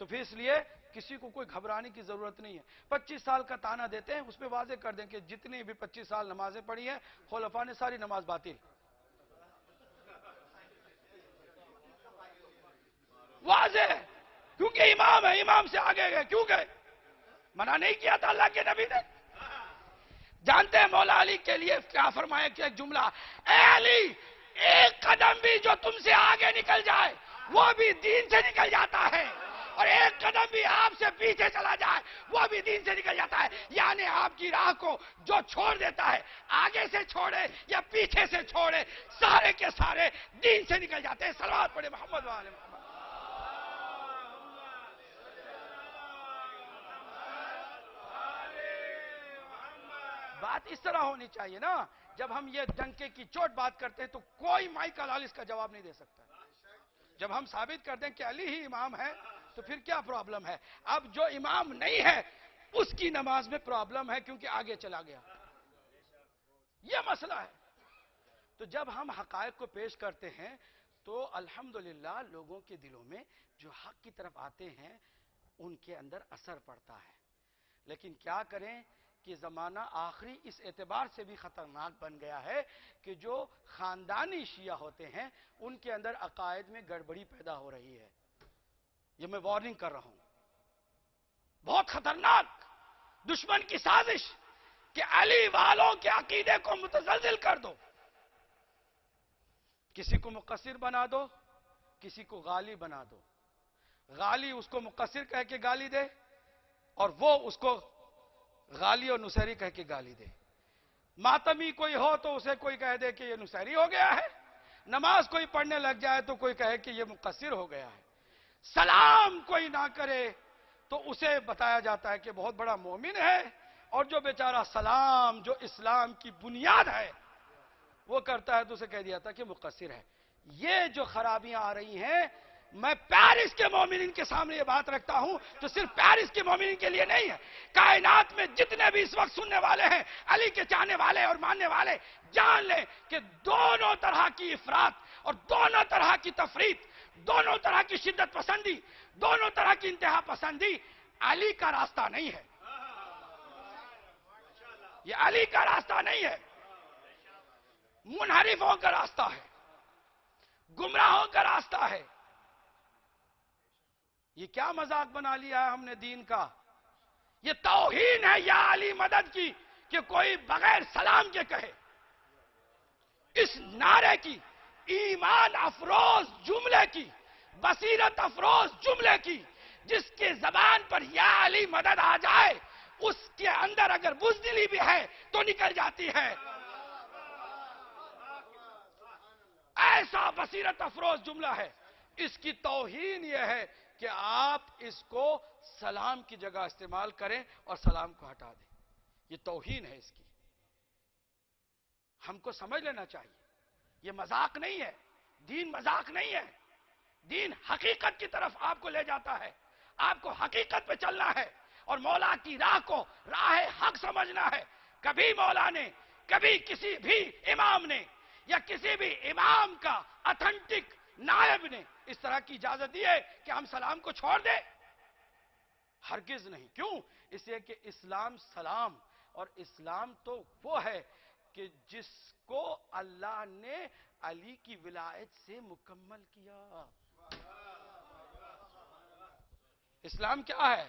تو پھر اس لیے کسی کو کوئی گھبرانے کی ضرورت نہیں ہے. 25 سال کا تانا دیتے ہیں، اس پہ واضح کر دیں کہ جتنی بھی 25 سال نمازیں پڑھی ہیں خلفاء نے ساری نماز باطل. واضح، کیونکہ امام ہے، امام سے آگے گئے. کیوں گئے؟ منع نہیں کیا تھا اللہ کے نبی نے. جانتے ہیں مولا علی کے لیے کیا فرمایا کہ ایک جملہ، اے علی ایک قدم بھی جو تم سے آگے نکل جائے وہ بھی دین سے نکل جاتا ہے، اور ایک قدم بھی آپ سے پیچھے چلا جائے وہ بھی دین سے نکل جاتا ہے. یعنی آپ کی راہ کو جو چھوڑ دیتا ہے، آگے سے چھوڑے یا پیچھے سے چھوڑے، سارے کے سارے دین سے نکل جاتے ہیں. صلوات پڑھے محمد وآل محمد. بات اس طرح ہونی چاہیے نا. جب ہم یہ ڈنکے کی چوٹ بات کرتے ہیں تو کوئی مائیکل آل اس کا جواب نہیں دے سکتا. جب ہم ثابت کر دیں کہ علی ہی امام ہے تو پھر کیا پرابلم ہے؟ اب جو امام نہیں ہے اس کی نماز میں پرابلم ہے کیونکہ آگے چلا گیا. یہ مسئلہ ہے. تو جب ہم حقائق کو پیش کرتے ہیں تو الحمدللہ لوگوں کے دلوں میں جو حق کی طرف آتے ہیں ان کے اندر اثر پڑتا ہے. لیکن کیا کریں کہ زمانہ آخری اس اعتبار سے بھی خطرناک بن گیا ہے کہ جو خاندانی شیعہ ہوتے ہیں ان کے اندر عقائد میں گڑبڑی پیدا ہو رہی ہے. یہ میں وارننگ کر رہا ہوں. بہت خطرناک دشمن کی سازش کہ علی والوں کے عقیدے کو متزلزل کر دو. کسی کو مقصر بنا دو، کسی کو غالی بنا دو. غالی اس کو مقصر کہہ کے گالی دے اور وہ اس کو غالی اور نصیری کہہ کے گالی دے. ماتمی کوئی ہو تو اسے کوئی کہہ دے کہ یہ نصیری ہو گیا ہے. نماز کوئی پڑھنے لگ جائے تو کوئی کہے کہ یہ مقصر ہو گیا ہے. سلام کوئی نہ کرے تو اسے بتایا جاتا ہے کہ بہت بڑا مومن ہے، اور جو بیچارہ سلام جو اسلام کی بنیاد ہے وہ کرتا ہے تو اسے کہہ دیا تھا کہ مقصر ہے. یہ جو خرابیاں آ رہی ہیں، میں پیرس کے مومنین کے سامنے یہ بات رکھتا ہوں تو صرف پیرس کے مومنین کے لیے نہیں ہے. کائنات میں جتنے بھی اس وقت سننے والے ہیں علی کے چاہنے والے اور ماننے والے، جان لیں کہ دونوں طرح کی افراط اور دونوں طرح کی تفریط، دونوں طرح کی شدت پسندی، دونوں طرح کی انتہا پسندی علی کا راستہ نہیں ہے. یہ علی کا راستہ نہیں ہے، منحرفوں کا راستہ ہے، گمراہوں کا راستہ ہے. یہ کیا مذاق بنا لیا ہے ہم نے دین کا؟ یہ توہین ہے یا علی مدد کی کہ کوئی بغیر سلام کے کہے. اس نعرے کی، ایمان افروز جملے کی، بصیرت افروز جملے کی، جس کے زبان پر یا علی مدد آ جائے اس کے اندر اگر بزدلی بھی ہے تو نکل جاتی ہے. ایسا بصیرت افروز جملہ ہے. اس کی توہین یہ ہے کہ آپ اس کو سلام کی جگہ استعمال کریں اور سلام کو ہٹا دیں. یہ توہین ہے اس کی. ہم کو سمجھ لینا چاہیے یہ مذاق نہیں ہے. دین مذاق نہیں ہے. دین حقیقت کی طرف آپ کو لے جاتا ہے. آپ کو حقیقت پہ چلنا ہے اور مولا کی راہ کو راہ حق سمجھنا ہے. کبھی مولا نے، کبھی کسی بھی امام نے یا کسی بھی امام کا اتھنٹک نائب نے اس طرح کی اجازت دی ہے کہ ہم سلام کو چھوڑ دیں؟ ہرگز نہیں. کیوں؟ اس لیے کہ اسلام سلام، اور اسلام تو وہ ہے کہ جس کو اللہ نے علی کی ولایت سے مکمل کیا. اسلام کیا ہے؟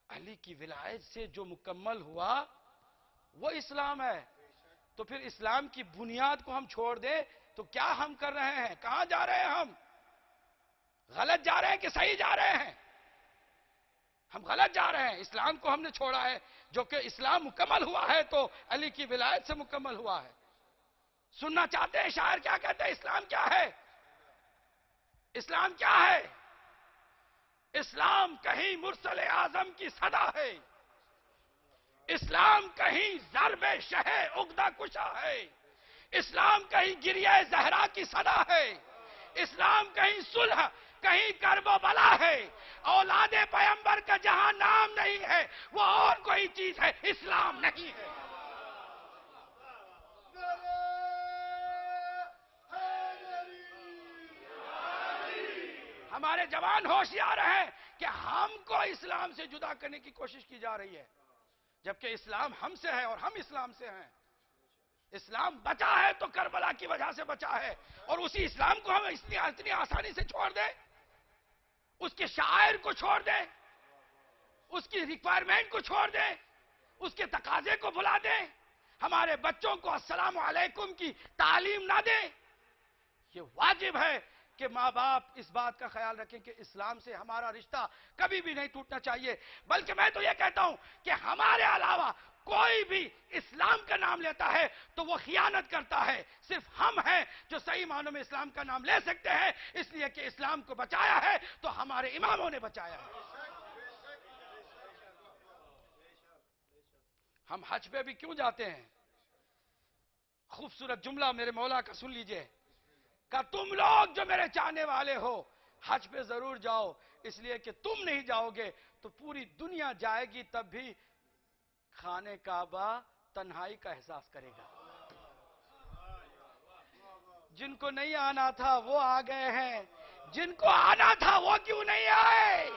علی کی ولایت سے جو مکمل ہوا وہ اسلام ہے. تو پھر اسلام کی بنیاد کو ہم چھوڑ دیں تو کیا ہم کر رہے ہیں؟ کہاں جا رہے ہیں ہم؟ غلط جا رہے ہیں کہ صحیح جا رہے ہیں؟ ہم غلط جا رہے ہیں. اسلام کو ہم نے چھوڑا ہے، جو کہ اسلام مکمل ہوا ہے تو علی کی ولایت سے مکمل ہوا ہے. سننا چاہتے ہیں شاعر کیا کہتے ہیں؟ اسلام کیا ہے؟ اسلام کیا ہے؟ اسلام کہیں مرسل اعظم کی صدا ہے، اسلام کہیں ضرب شہ عقدہ کشا ہے، اسلام کہیں گریہ زہرا کی صدا ہے، اسلام کہیں صلح، کہیں کرب و بلا ہے. اولاد پیغمبر کا جہاں نام نہیں ہے وہ اور کوئی چیز ہے، اسلام نہیں ہے. ہمارے جوان ہوشیار ہیں کہ ہم کو اسلام سے جدا کرنے کی کوشش کی جا رہی ہے، جبکہ اسلام ہم سے ہے اور ہم اسلام سے ہیں۔ اسلام بچا ہے تو کربلا کی وجہ سے بچا ہے، اور اسی اسلام کو ہم اتنی آسانی سے چھوڑ دیں، اس کے شاعر کو چھوڑ دیں، اس کی ریکوائرمنٹ کو چھوڑ دیں، اس کے تقاضے کو بھلا دیں، ہمارے بچوں کو السلام علیکم کی تعلیم نہ دیں۔ یہ واجب ہے کہ ماں باپ اس بات کا خیال رکھیں کہ اسلام سے ہمارا رشتہ کبھی بھی نہیں ٹوٹنا چاہیے، بلکہ میں تو یہ کہتا ہوں کہ ہمارے علاوہ کوئی بھی اسلام کا نام لیتا ہے تو وہ خیانت کرتا ہے۔ صرف ہم ہیں جو صحیح معنوں میں اسلام کا نام لے سکتے ہیں، اس لیے کہ اسلام کو بچایا ہے تو ہمارے اماموں نے بچایا ہے۔ ہم حج پہ بھی کیوں جاتے ہیں؟ خوبصورت جملہ میرے مولا کا سن لیجئے کہ تم لوگ جو میرے چاہنے والے ہو حج پہ ضرور جاؤ، اس لیے کہ تم نہیں جاؤ گے تو پوری دنیا جائے گی، تب بھی خانہ کعبہ تنہائی کا احساس کرے گا۔ جن کو نہیں آنا تھا وہ آ گئے ہیں، جن کو آنا تھا وہ کیوں نہیں آئے؟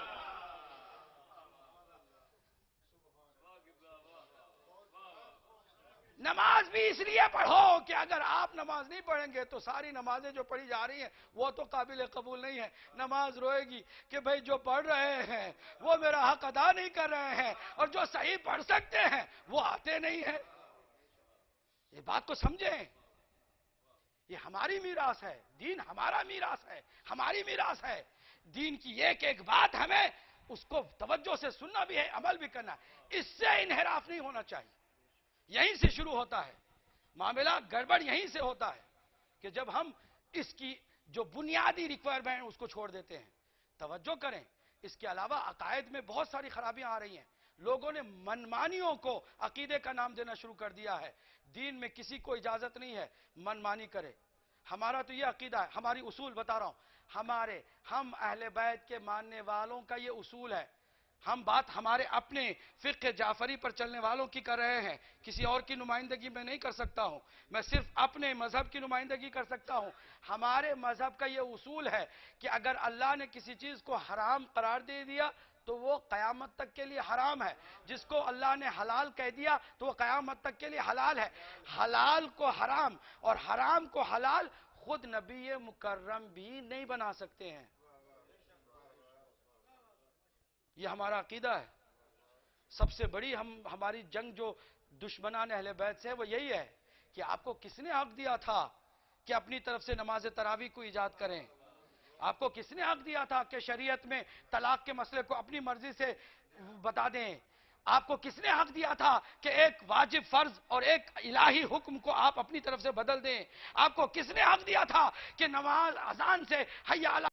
نماز بھی اس لیے پڑھو کہ اگر آپ نماز نہیں پڑھیں گے تو ساری نمازیں جو پڑھی جا رہی ہیں وہ تو قابل قبول نہیں ہے۔ نماز روئے گی کہ بھئی جو پڑھ رہے ہیں وہ میرا حق ادا نہیں کر رہے ہیں، اور جو صحیح پڑھ سکتے ہیں وہ آتے نہیں ہیں۔ یہ بات کو سمجھیں، یہ ہماری میراث ہے، دین ہمارا میراث ہے، ہماری میراث ہے۔ دین کی ایک ایک بات ہمیں اس کو توجہ سے سننا بھی ہے، عمل بھی کرنا ہے، اس سے انحراف نہیں ہونا چاہیے۔ یہیں سے شروع ہوتا ہے معاملہ، گڑبڑ یہیں سے ہوتا ہے کہ جب ہم اس کی جو بنیادی ریکوائرمنٹ اس کو چھوڑ دیتے ہیں۔ توجہ کریں، اس کے علاوہ عقائد میں بہت ساری خرابیاں آ رہی ہیں۔ لوگوں نے منمانیوں کو عقیدے کا نام دینا شروع کر دیا ہے۔ دین میں کسی کو اجازت نہیں ہے منمانی کرے۔ ہمارا تو یہ عقیدہ ہے، ہماری اصول بتا رہا ہوں، ہم اہل بیت کے ماننے والوں کا یہ اصول ہے۔ ہم بات ہمارے اپنے فقہ جعفری پر چلنے والوں کی کر رہے ہیں، کسی اور کی نمائندگی میں نہیں کر سکتا ہوں، میں صرف اپنے مذہب کی نمائندگی کر سکتا ہوں۔ ہمارے مذہب کا یہ اصول ہے کہ اگر اللہ نے کسی چیز کو حرام قرار دے دیا تو وہ قیامت تک کے لیے حرام ہے، جس کو اللہ نے حلال کہہ دیا تو وہ قیامت تک کے لیے حلال ہے۔ حلال کو حرام اور حرام کو حلال خود نبی مکرم بھی نہیں بنا سکتے ہیں۔ یہ ہمارا عقیدہ ہے۔ سب سے بڑی ہماری جنگ جو دشمنان اہل بیت سے ہے وہ یہی ہے کہ آپ کو کس نے حق دیا تھا کہ اپنی طرف سے نماز تراویح کو ایجاد کریں؟ آپ کو کس نے حق دیا تھا کہ شریعت میں طلاق کے مسئلے کو اپنی مرضی سے بتا دیں؟ آپ کو کس نے حق دیا تھا کہ ایک واجب فرض اور ایک الہی حکم کو آپ اپنی طرف سے بدل دیں؟ آپ کو کس نے حق دیا تھا کہ نماز اذان سے حی علی